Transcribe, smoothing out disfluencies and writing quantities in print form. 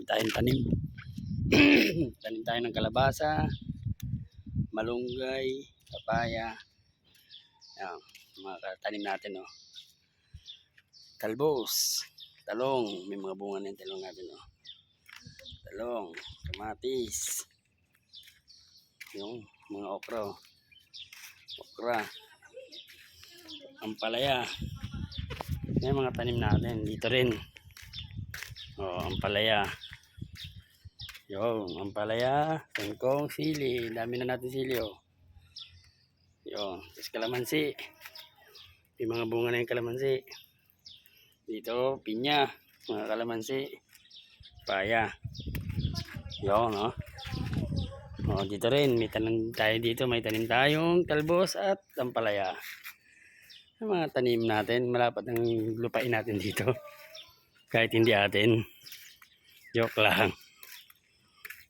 tayong tanim. Tanim tayo ng kalabasa, malunggay, papaya. Yan, mga tanim natin, oh. Talbos, talong, may mga bunga na yung talong natin, oh. Talong, kamatis, yung mga okra, ampalaya. Yan mga tanim natin dito rin. Oh, ampalaya. Yung ampalaya, singkong, sili, dami na natin sili, oh. Yung, tapos kalamansi. Yung mga bunga na yung kalamansi. Dito, pinya, mga kalamansi, paya. Yung, no? Oh, dito rin, may tanim tayo dito, may tanim tayong talbos at ampalaya. Yung mga tanim natin, malapat ang lupain natin dito. Kahit hindi atin. Joke lang.